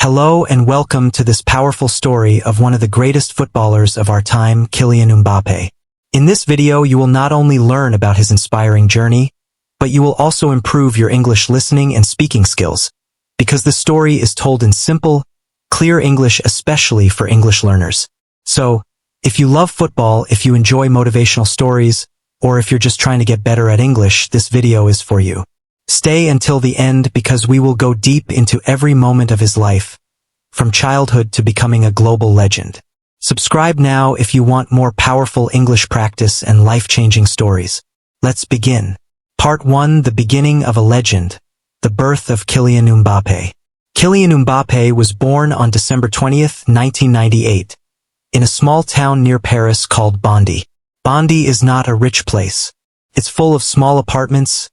Hello and welcome to this powerful story of one of the greatest footballers of our time, Kylian Mbappé. In this video, you will not only learn about his inspiring journey, but you will also improve your English listening and speaking skills, because the story is told in simple, clear English, especially for English learners. So, if you love football, if you enjoy motivational stories, or if you're just trying to get better at English, this video is for you. Stay until the end because we will go deep into every moment of his life, from childhood to becoming a global legend. Subscribe now if you want more powerful English practice and life-changing stories. Let's begin. Part 1: The beginning of a legend. The birth of Kylian Mbappé. Kylian Mbappé was born on December 20th, 1998, in a small town near Paris called Bondy. Bondy is not a rich place. It's full of small apartments,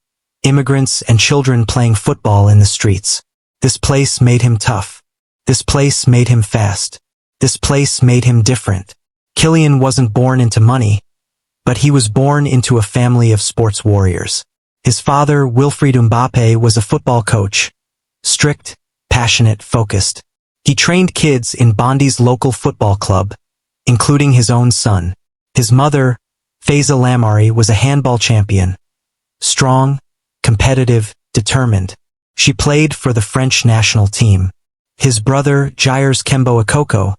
immigrants, and children playing football in the streets. This place made him tough. This place made him fast. This place made him different. Kylian wasn't born into money, but he was born into a family of sports warriors. His father, Wilfried Mbappé, was a football coach. Strict, passionate, focused. He trained kids in Bondy's local football club, including his own son. His mother, Faiza Lamari, was a handball champion. Strong, competitive, determined. She played for the French national team. His brother, Jair's Kembo Akoko,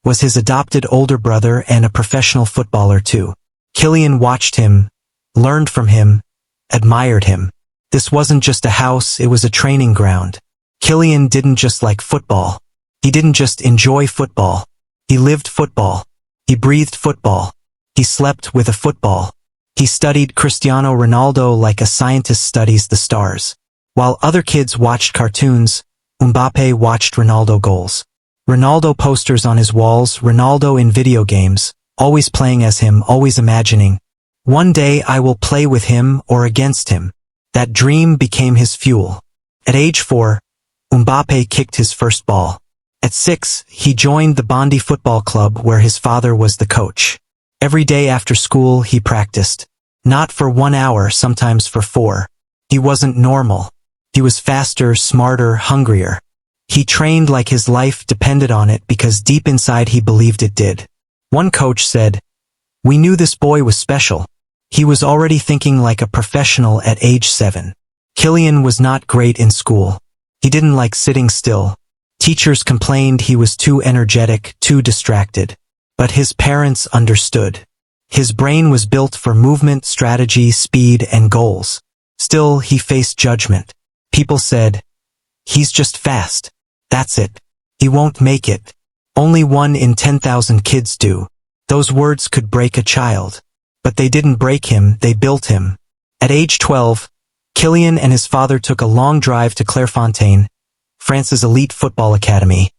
was his adopted older brother and a professional footballer too. Kylian watched him, learned from him, admired him. This wasn't just a house, it was a training ground. Kylian didn't just like football. He didn't just enjoy football. He lived football. He breathed football. He slept with a football. He studied Cristiano Ronaldo like a scientist studies the stars. While other kids watched cartoons, Mbappé watched Ronaldo goals. Ronaldo posters on his walls, Ronaldo in video games, always playing as him, always imagining, one day I will play with him or against him. That dream became his fuel. At age 4, Mbappé kicked his first ball. At 6, he joined the Bondy Football Club where his father was the coach. Every day after school, he practiced. Not for 1 hour, sometimes for 4. He wasn't normal. He was faster, smarter, hungrier. He trained like his life depended on it because deep inside he believed it did. One coach said, "We knew this boy was special. He was already thinking like a professional at age 7. Kylian was not great in school. He didn't like sitting still. Teachers complained he was too energetic, too distracted. But his parents understood. His brain was built for movement, strategy, speed, and goals. Still, he faced judgment. People said, he's just fast. That's it. He won't make it. Only 1 in 10,000 kids do. Those words could break a child. But they didn't break him, they built him. At age 12, Kylian and his father took a long drive to Clairefontaine, France's elite football academy,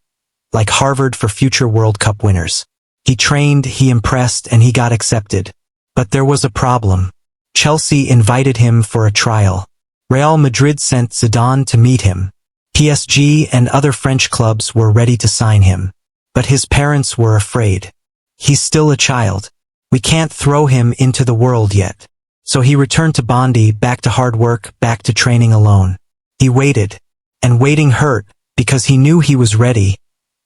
like Harvard for future World Cup winners. He trained, he impressed, and he got accepted. But there was a problem. Chelsea invited him for a trial. Real Madrid sent Zidane to meet him. PSG and other French clubs were ready to sign him. But his parents were afraid. He's still a child. We can't throw him into the world yet. So he returned to Bondy, back to hard work, back to training alone. He waited. And waiting hurt, because he knew he was ready.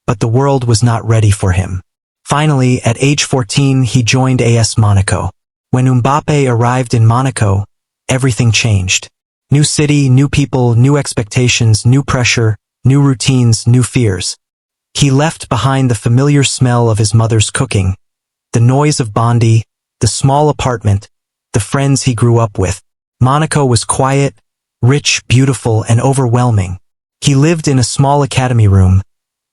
But the world was not ready for him. Finally, at age 14, he joined AS Monaco. When Mbappé arrived in Monaco, everything changed. New city, new people, new expectations, new pressure, new routines, new fears. He left behind the familiar smell of his mother's cooking, the noise of Bondy, the small apartment, the friends he grew up with. Monaco was quiet, rich, beautiful, and overwhelming. He lived in a small academy room.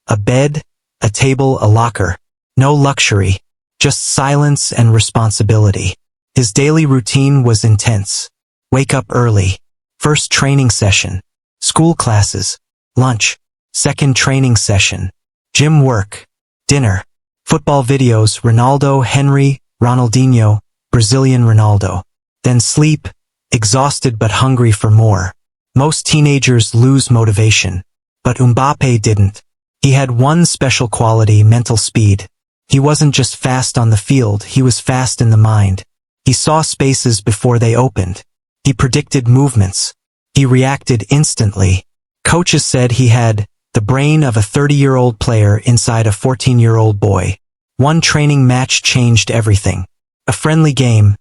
A bed, a table, a locker. No luxury, just silence and responsibility. His daily routine was intense. Wake up early. First training session. School classes. Lunch. Second training session. Gym work. Dinner. Football videos, Ronaldo, Henry, Ronaldinho, Brazilian Ronaldo. Then sleep, exhausted but hungry for more. Most teenagers lose motivation. But Mbappé didn't. He had one special quality: mental speed. He wasn't just fast on the field, he was fast in the mind. He saw spaces before they opened. He predicted movements. He reacted instantly. Coaches said he had the brain of a 30-year-old player inside a 14-year-old boy. One training match changed everything. A friendly game,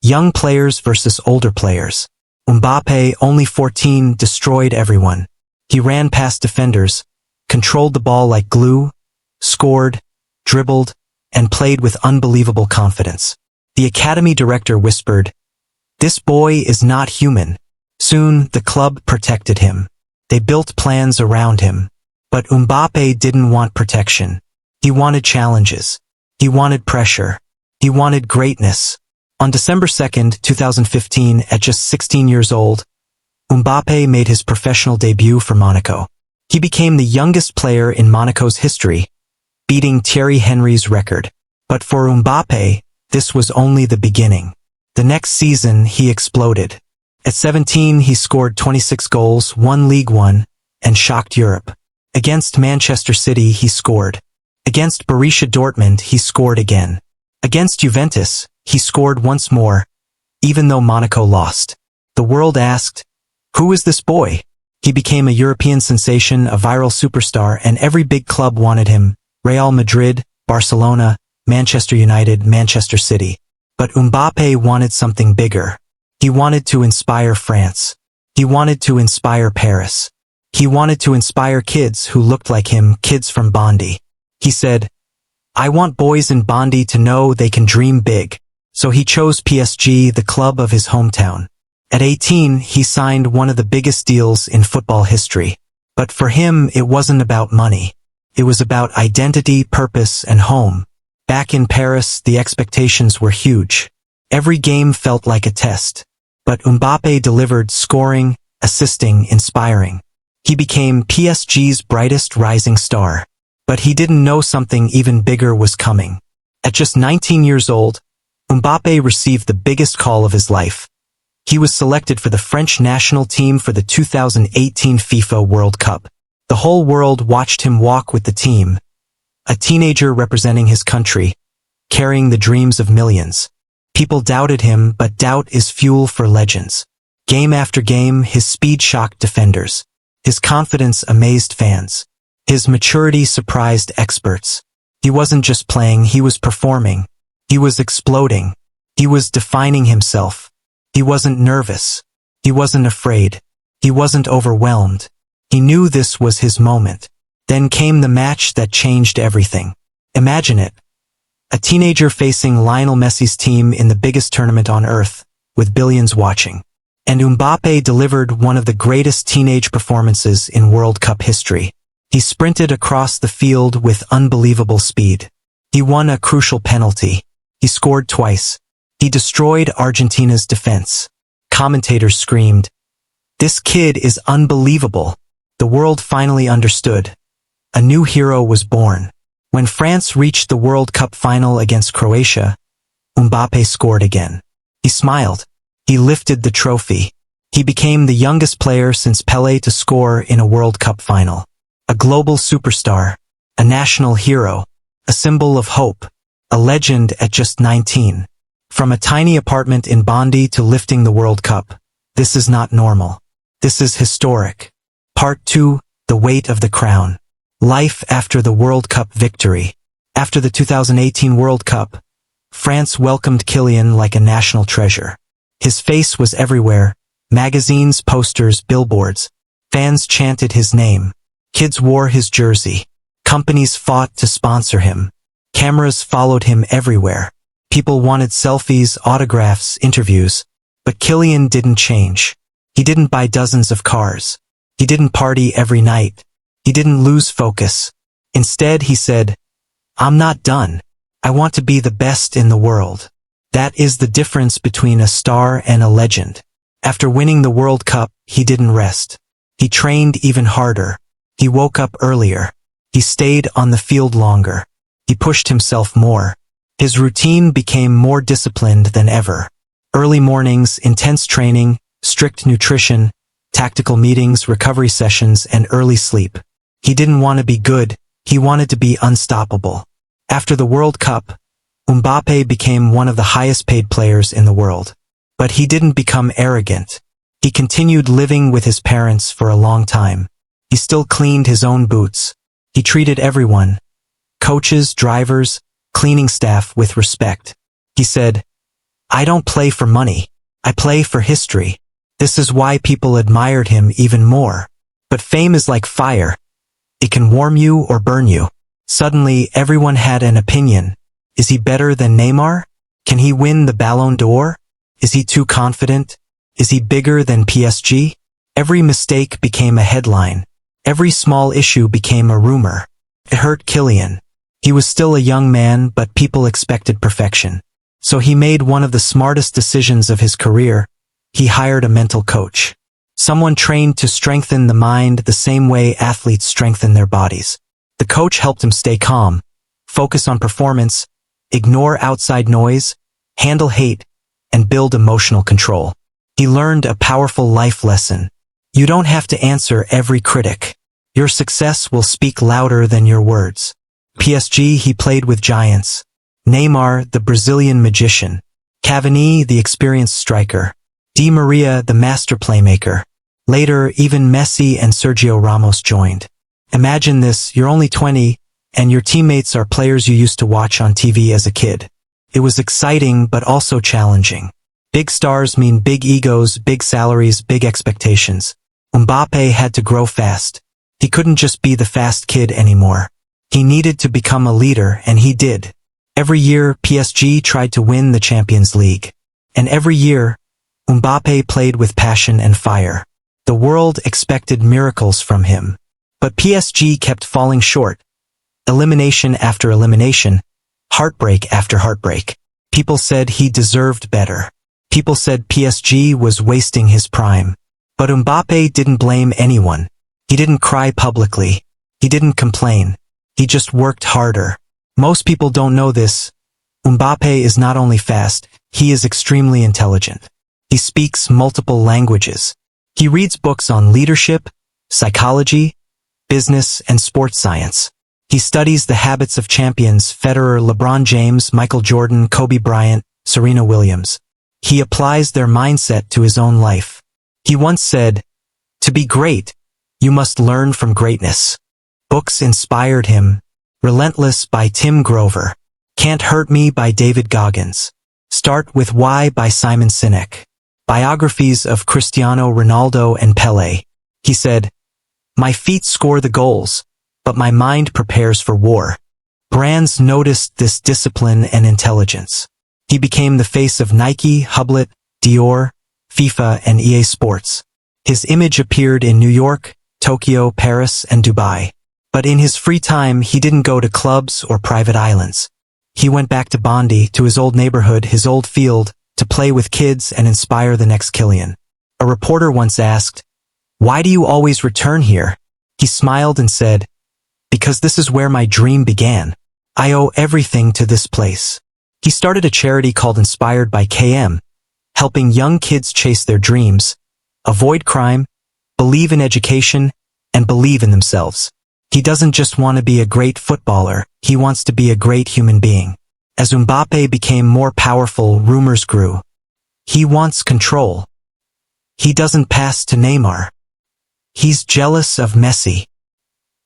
young players versus older players. Mbappé, only 14, destroyed everyone. He ran past defenders, controlled the ball like glue, scored, dribbled, and played with unbelievable confidence. The academy director whispered, "This boy is not human." Soon, the club protected him. They built plans around him. But Mbappé didn't want protection. He wanted challenges. He wanted pressure. He wanted greatness. On December 2nd, 2015, at just 16 years old, Mbappé made his professional debut for Monaco. He became the youngest player in Monaco's history, beating Thierry Henry's record. But for Mbappé, this was only the beginning. The next season, he exploded. At 17, he scored 26 goals, won League One, and shocked Europe. Against Manchester City, he scored. Against Borussia Dortmund, he scored again. Against Juventus, he scored once more, even though Monaco lost. The world asked, "Who is this boy?" He became a European sensation, a viral superstar, and every big club wanted him: Real Madrid, Barcelona, Manchester United, Manchester City. But Mbappé wanted something bigger. He wanted to inspire France. He wanted to inspire Paris. He wanted to inspire kids who looked like him, kids from Bondy. He said, "I want boys in Bondy to know they can dream big." So he chose PSG, the club of his hometown. At 18, he signed one of the biggest deals in football history. But for him, it wasn't about money. It was about identity, purpose, and home. Back in Paris, the expectations were huge. Every game felt like a test. But Mbappé delivered, scoring, assisting, inspiring. He became PSG's brightest rising star. But he didn't know something even bigger was coming. At just 19 years old, Mbappé received the biggest call of his life. He was selected for the French national team for the 2018 FIFA World Cup. The whole world watched him walk with the team, a teenager representing his country, carrying the dreams of millions. People doubted him, but doubt is fuel for legends. Game after game, his speed shocked defenders. His confidence amazed fans. His maturity surprised experts. He wasn't just playing, he was performing. He was exploding. He was defining himself. He wasn't nervous. He wasn't afraid. He wasn't overwhelmed. He knew this was his moment. Then came the match that changed everything. Imagine it. A teenager facing Lionel Messi's team in the biggest tournament on earth, with billions watching. And Mbappé delivered one of the greatest teenage performances in World Cup history. He sprinted across the field with unbelievable speed. He won a crucial penalty. He scored twice. He destroyed Argentina's defense. Commentators screamed, "This kid is unbelievable." The world finally understood. A new hero was born. When France reached the World Cup final against Croatia, Mbappé scored again. He smiled. He lifted the trophy. He became the youngest player since Pelé to score in a World Cup final. A global superstar, a national hero, a symbol of hope, a legend at just 19. From a tiny apartment in Bondy to lifting the World Cup, this is not normal. This is historic. Part 2, The Weight of the Crown. Life after the World Cup victory. After the 2018 World Cup, France welcomed Kylian like a national treasure. His face was everywhere, magazines, posters, billboards. Fans chanted his name. Kids wore his jersey. Companies fought to sponsor him. Cameras followed him everywhere. People wanted selfies, autographs, interviews. But Kylian didn't change. He didn't buy dozens of cars. He didn't party every night. He didn't lose focus. Instead, he said, "I'm not done. I want to be the best in the world." That is the difference between a star and a legend. After winning the World Cup, he didn't rest. He trained even harder. He woke up earlier. He stayed on the field longer. He pushed himself more. His routine became more disciplined than ever. Early mornings, intense training, strict nutrition, tactical meetings, recovery sessions, and early sleep. He didn't want to be good, he wanted to be unstoppable. After the World Cup, Mbappé became one of the highest paid players in the world. But he didn't become arrogant. He continued living with his parents for a long time. He still cleaned his own boots. He treated everyone, coaches, drivers, cleaning staff, with respect. He said, "I don't play for money. I play for history." This is why people admired him even more. But fame is like fire. It can warm you or burn you. Suddenly, everyone had an opinion. Is he better than Neymar? Can he win the Ballon d'Or? Is he too confident? Is he bigger than PSG? Every mistake became a headline. Every small issue became a rumor. It hurt Kylian. He was still a young man, but people expected perfection. So he made one of the smartest decisions of his career. He hired a mental coach. Someone trained to strengthen the mind the same way athletes strengthen their bodies. The coach helped him stay calm, focus on performance, ignore outside noise, handle hate, and build emotional control. He learned a powerful life lesson. You don't have to answer every critic. Your success will speak louder than your words. PSG, he played with giants. Neymar, the Brazilian magician. Cavani, the experienced striker. Di Maria, the master playmaker. Later, even Messi and Sergio Ramos joined. Imagine this, you're only 20, and your teammates are players you used to watch on TV as a kid. It was exciting, but also challenging. Big stars mean big egos, big salaries, big expectations. Mbappé had to grow fast. He couldn't just be the fast kid anymore. He needed to become a leader, and he did. Every year, PSG tried to win the Champions League. And every year, Mbappé played with passion and fire. The world expected miracles from him. But PSG kept falling short. Elimination after elimination, heartbreak after heartbreak. People said he deserved better. People said PSG was wasting his prime. But Mbappé didn't blame anyone. He didn't cry publicly. He didn't complain. He just worked harder. Most people don't know this. Mbappé is not only fast, he is extremely intelligent. He speaks multiple languages. He reads books on leadership, psychology, business, and sports science. He studies the habits of champions: Federer, LeBron James, Michael Jordan, Kobe Bryant, Serena Williams. He applies their mindset to his own life. He once said, "To be great, you must learn from greatness." Books inspired him. Relentless by Tim Grover. Can't Hurt Me by David Goggins. Start with Why by Simon Sinek. Biographies of Cristiano Ronaldo and Pelé. He said, "My feet score the goals, but my mind prepares for war." Brands noticed this discipline and intelligence. He became the face of Nike, Hublot, Dior, FIFA, and EA Sports. His image appeared in New York, Tokyo, Paris, and Dubai. But in his free time, he didn't go to clubs or private islands. He went back to Bondi, to his old neighborhood, his old field, to play with kids and inspire the next Kylian. A reporter once asked, "Why do you always return here?" He smiled and said, "Because this is where my dream began. I owe everything to this place." He started a charity called Inspired by KM, helping young kids chase their dreams, avoid crime, believe in education, and believe in themselves. He doesn't just want to be a great footballer, he wants to be a great human being. As Mbappé became more powerful, rumors grew. He wants control. He doesn't pass to Neymar. He's jealous of Messi.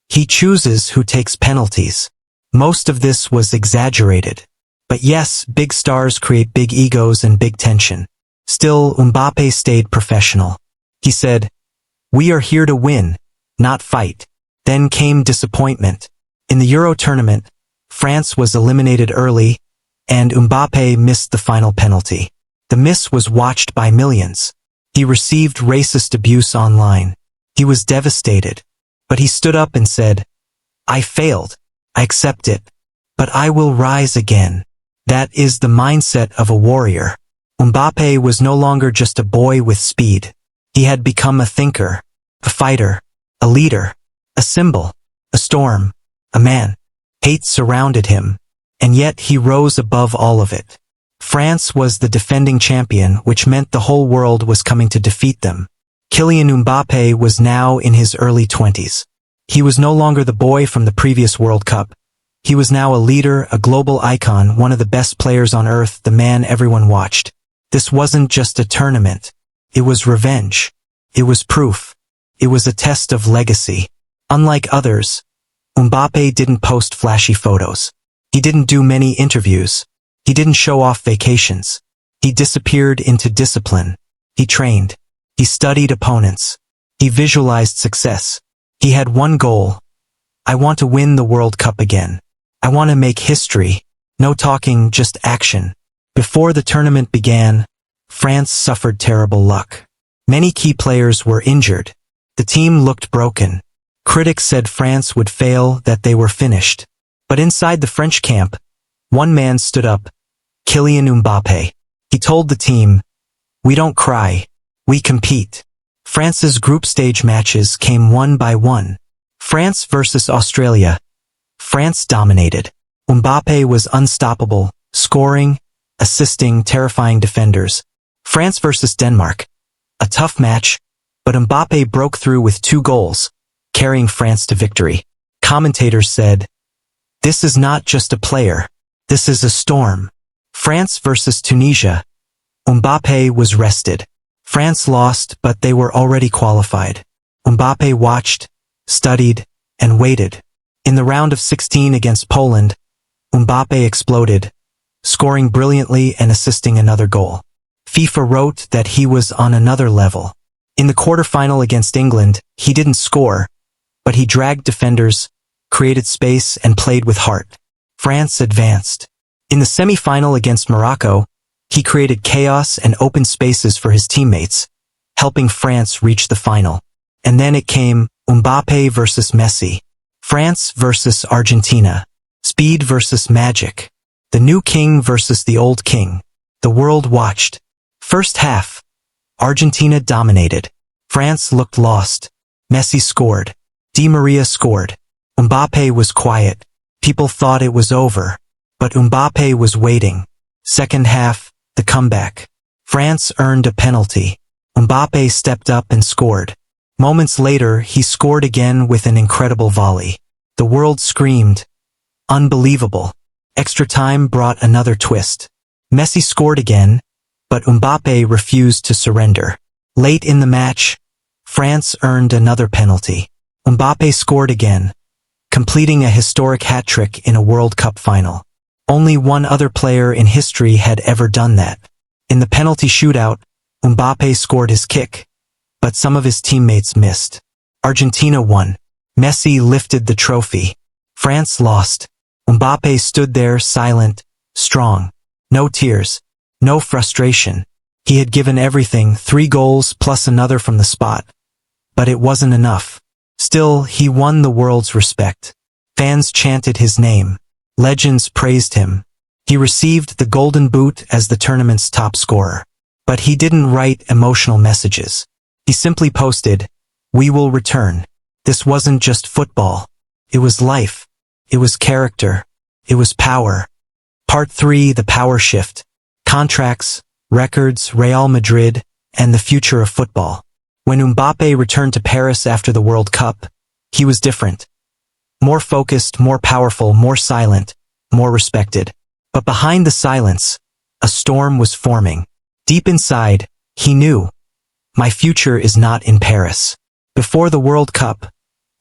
He chooses who takes penalties. Most of this was exaggerated. But yes, big stars create big egos and big tension. Still, Mbappé stayed professional. He said, "We are here to win, not fight." Then came disappointment. In the Euro tournament, France was eliminated early, and Mbappé missed the final penalty. The miss was watched by millions. He received racist abuse online. He was devastated. But he stood up and said, "I failed. I accept it. But I will rise again." That is the mindset of a warrior. Mbappé was no longer just a boy with speed. He had become a thinker, a fighter, a leader, a symbol, a storm, a man. Hate surrounded him, and yet he rose above all of it. France was the defending champion, which meant the whole world was coming to defeat them. Kylian Mbappé was now in his early 20s. He was no longer the boy from the previous World Cup. He was now a leader, a global icon, one of the best players on earth, the man everyone watched. This wasn't just a tournament. It was revenge. It was proof. It was a test of legacy. Unlike others, Mbappé didn't post flashy photos. He didn't do many interviews. He didn't show off vacations. He disappeared into discipline. He trained. He studied opponents. He visualized success. He had one goal. I want to win the World Cup again. I want to make history. No talking, just action. Before the tournament began, France suffered terrible luck. Many key players were injured. The team looked broken. Critics said France would fail, that they were finished. But inside the French camp, one man stood up, Kylian Mbappé. He told the team, "We don't cry, we compete." France's group stage matches came one by one. France versus Australia. France dominated. Mbappé was unstoppable, scoring, assisting, terrifying defenders. France versus Denmark. A tough match, but Mbappé broke through with 2 goals, carrying France to victory. Commentators said, "This is not just a player. This is a storm." France versus Tunisia. Mbappé was rested. France lost, but they were already qualified. Mbappé watched, studied, and waited. In the round of 16 against Poland, Mbappé exploded, scoring brilliantly and assisting another goal. FIFA wrote that he was on another level. In the quarterfinal against England, he didn't score, but he dragged defenders, created space, and played with heart. France advanced. In the semi-final against Morocco, he created chaos and open spaces for his teammates, helping France reach the final. And then it came, Mbappé versus Messi. France versus Argentina. Speed versus magic. The new king versus the old king. The world watched. First half. Argentina dominated. France looked lost. Messi scored. Di Maria scored. Mbappé was quiet. People thought it was over. But Mbappé was waiting. Second half, the comeback. France earned a penalty. Mbappé stepped up and scored. Moments later, he scored again with an incredible volley. The world screamed, "Unbelievable." Extra time brought another twist. Messi scored again, but Mbappé refused to surrender. Late in the match, France earned another penalty. Mbappé scored again, completing a historic hat-trick in a World Cup final. Only one other player in history had ever done that. In the penalty shootout, Mbappé scored his kick, but some of his teammates missed. Argentina won. Messi lifted the trophy. France lost. Mbappé stood there silent, strong. No tears. No frustration. He had given everything, 3 goals plus another from the spot. But it wasn't enough. Still, he won the world's respect. Fans chanted his name. Legends praised him. He received the Golden Boot as the tournament's top scorer. But he didn't write emotional messages. He simply posted, "We will return." This wasn't just football. It was life. It was character. It was power. Part 3, the power shift. Contracts, records, Real Madrid, and the future of football. When Mbappé returned to Paris after the World Cup, he was different. More focused, more powerful, more silent, more respected. But behind the silence, a storm was forming. Deep inside, he knew, "My future is not in Paris." Before the World Cup,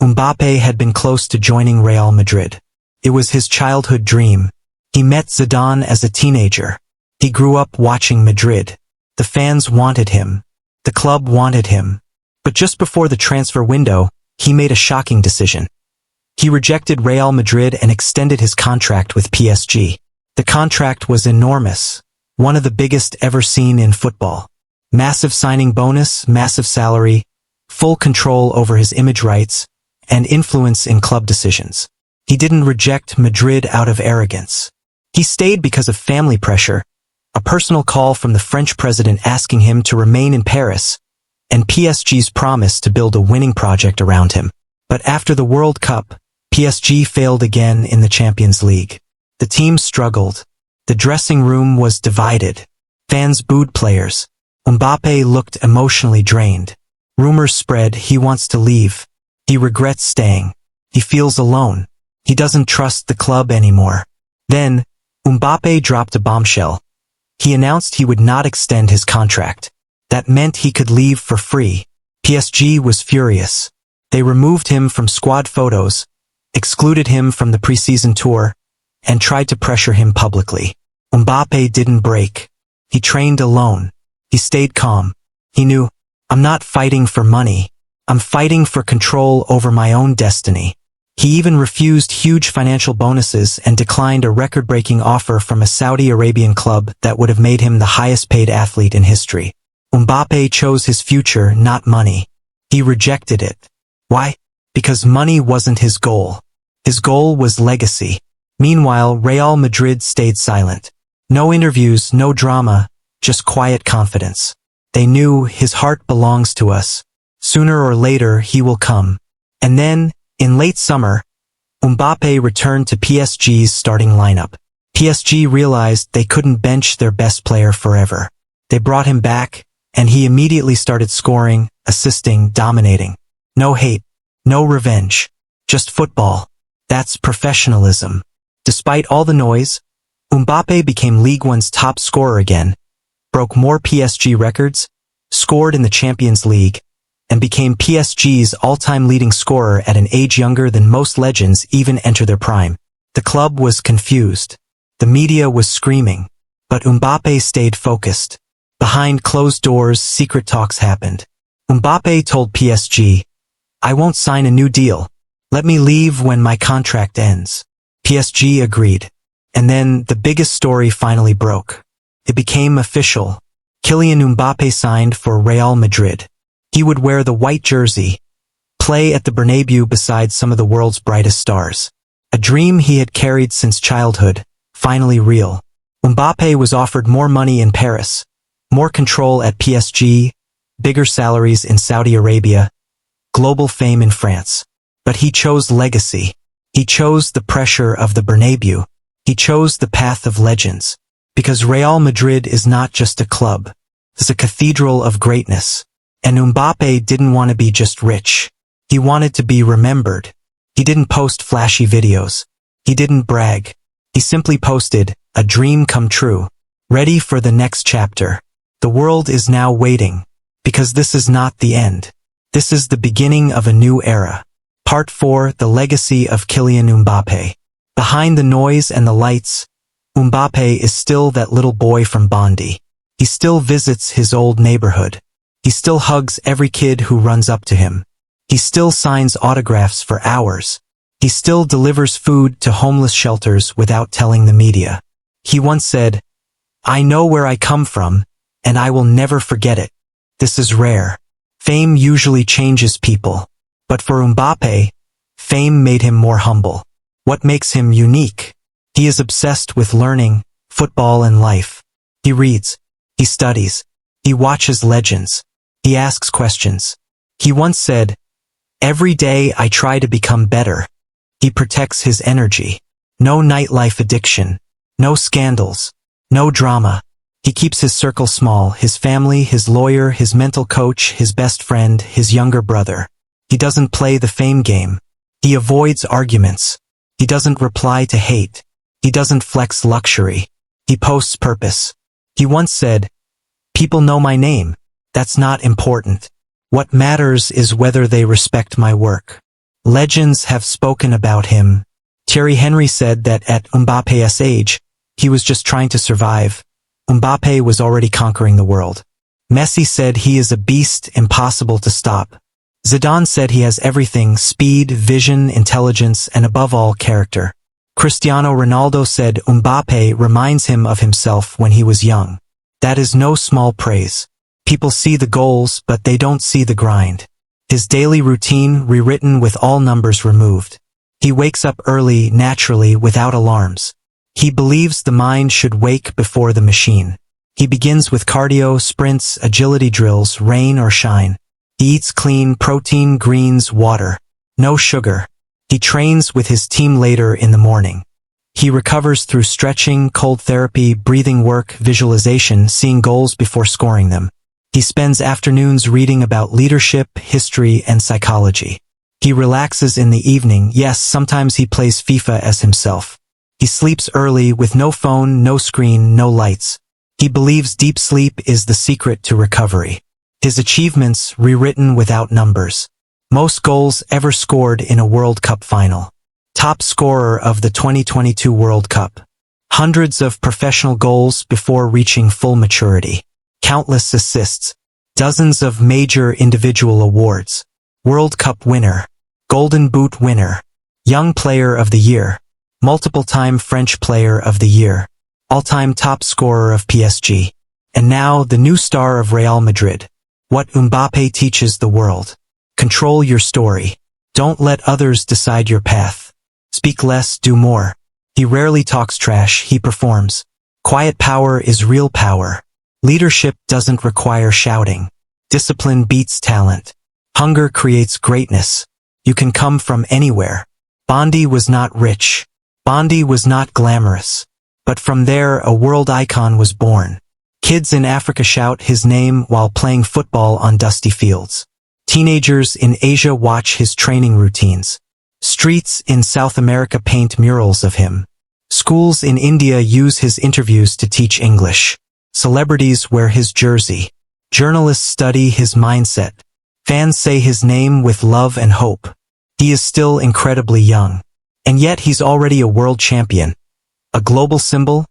Mbappé had been close to joining Real Madrid. It was his childhood dream. He met Zidane as a teenager. He grew up watching Madrid. The fans wanted him. The club wanted him. But just before the transfer window, he made a shocking decision. He rejected Real Madrid and extended his contract with PSG. The contract was enormous, one of the biggest ever seen in football. Massive signing bonus, massive salary, full control over his image rights, and influence in club decisions. He didn't reject Madrid out of arrogance. He stayed because of family pressure, a personal call from the French president asking him to remain in Paris, and PSG's promise to build a winning project around him. But after the World Cup, PSG failed again in the Champions League. The team struggled. The dressing room was divided. Fans booed players. Mbappé looked emotionally drained. Rumors spread he wants to leave. He regrets staying. He feels alone. He doesn't trust the club anymore. Then, Mbappé dropped a bombshell. He announced he would not extend his contract. That meant he could leave for free. PSG was furious. They removed him from squad photos, excluded him from the preseason tour, and tried to pressure him publicly. Mbappé didn't break. He trained alone. He stayed calm. He knew, I'm not fighting for money. I'm fighting for control over my own destiny. He even refused huge financial bonuses and declined a record-breaking offer from a Saudi Arabian club that would have made him the highest-paid athlete in history. Mbappé chose his future, not money. He rejected it. Why? Because money wasn't his goal. His goal was legacy. Meanwhile, Real Madrid stayed silent. No interviews, no drama, just quiet confidence. They knew his heart belongs to us. Sooner or later, he will come. And then, in late summer, Mbappé returned to PSG's starting lineup. PSG realized they couldn't bench their best player forever. They brought him back, and he immediately started scoring, assisting, dominating. No hate, no revenge, just football. That's professionalism. Despite all the noise, Mbappé became Ligue 1's top scorer again, broke more PSG records, scored in the Champions League, and became PSG's all-time leading scorer at an age younger than most legends even enter their prime. The club was confused. The media was screaming. But Mbappé stayed focused. Behind closed doors, secret talks happened. Mbappé told PSG, I won't sign a new deal. Let me leave when my contract ends. PSG agreed. And then the biggest story finally broke. It became official. Kylian Mbappé signed for Real Madrid. He would wear the white jersey, play at the Bernabeu beside some of the world's brightest stars. A dream he had carried since childhood, finally real. Mbappé was offered more money in Paris, more control at PSG, bigger salaries in Saudi Arabia, global fame in France. But he chose legacy. He chose the pressure of the Bernabeu. He chose the path of legends. Because Real Madrid is not just a club. It's a cathedral of greatness. And Mbappé didn't want to be just rich. He wanted to be remembered. He didn't post flashy videos. He didn't brag. He simply posted, a dream come true. Ready for the next chapter. The world is now waiting. Because this is not the end. This is the beginning of a new era. Part 4, The Legacy of Kylian Mbappé. Behind the noise and the lights, Mbappé is still that little boy from Bondy. He still visits his old neighborhood. He still hugs every kid who runs up to him. He still signs autographs for hours. He still delivers food to homeless shelters without telling the media. He once said, I know where I come from, and I will never forget it. This is rare. Fame usually changes people. But for Mbappé, fame made him more humble. What makes him unique? He is obsessed with learning, football and life. He reads. He studies. He watches legends. He asks questions. He once said, every day I try to become better. He protects his energy. No nightlife addiction. No scandals. No drama. He keeps his circle small, his family, his lawyer, his mental coach, his best friend, his younger brother. He doesn't play the fame game. He avoids arguments. He doesn't reply to hate. He doesn't flex luxury. He posts purpose. He once said, people know my name. That's not important. What matters is whether they respect my work. Legends have spoken about him. Thierry Henry said that at Mbappé's age, he was just trying to survive. Mbappé was already conquering the world. Messi said he is a beast impossible to stop. Zidane said he has everything: speed, vision, intelligence, and above all, character. Cristiano Ronaldo said Mbappé reminds him of himself when he was young. That is no small praise. People see the goals, but they don't see the grind. His daily routine rewritten with all numbers removed. He wakes up early, naturally, without alarms. He believes the mind should wake before the machine. He begins with cardio, sprints, agility drills, rain or shine. He eats clean, protein, greens, water. No sugar. He trains with his team later in the morning. He recovers through stretching, cold therapy, breathing work, visualization, seeing goals before scoring them. He spends afternoons reading about leadership, history, and psychology. He relaxes in the evening. Yes, sometimes he plays FIFA as himself. He sleeps early with no phone, no screen, no lights. He believes deep sleep is the secret to recovery. His achievements rewritten without numbers. Most goals ever scored in a World Cup final. Top scorer of the 2022 World Cup. Hundreds of professional goals before reaching full maturity. Countless assists. Dozens of major individual awards. World Cup winner. Golden Boot winner. Young Player of the Year. Multiple-time French Player of the Year. All-time top scorer of PSG. And now the new star of Real Madrid. What Mbappé teaches the world. Control your story. Don't let others decide your path. Speak less, do more. He rarely talks trash, he performs. Quiet power is real power. Leadership doesn't require shouting. Discipline beats talent. Hunger creates greatness. You can come from anywhere. Bondi was not rich. Bondi was not glamorous. But from there a world icon was born. Kids in Africa shout his name while playing football on dusty fields. Teenagers in Asia watch his training routines. Streets in South America paint murals of him. Schools in India use his interviews to teach English. Celebrities wear his jersey. Journalists study his mindset. Fans say his name with love and hope. He is still incredibly young. And yet he's already a world champion. A global symbol,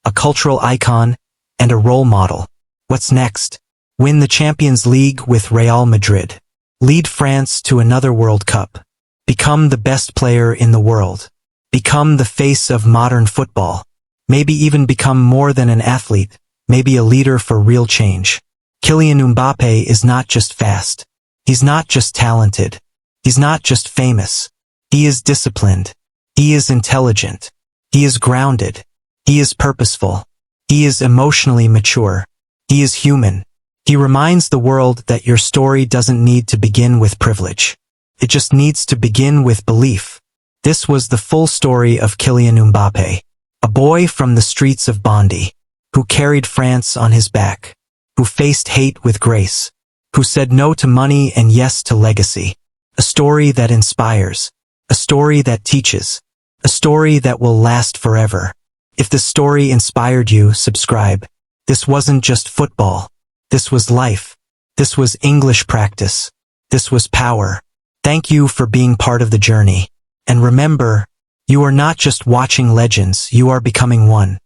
a cultural icon, and a role model. What's next? Win the Champions League with Real Madrid. Lead France to another World Cup. Become the best player in the world. Become the face of modern football. Maybe even become more than an athlete, maybe a leader for real change. Kylian Mbappé is not just fast. He's not just talented. He's not just famous. He is disciplined. He is intelligent. He is grounded. He is purposeful. He is emotionally mature. He is human. He reminds the world that your story doesn't need to begin with privilege. It just needs to begin with belief. This was the full story of Kylian Mbappé, a boy from the streets of Bondy, who carried France on his back, who faced hate with grace, who said no to money and yes to legacy. A story that inspires, a story that teaches, a story that will last forever. If this story inspired you, subscribe. This wasn't just football. This was life. This was English practice. This was power. Thank you for being part of the journey. And remember, you are not just watching legends, you are becoming one.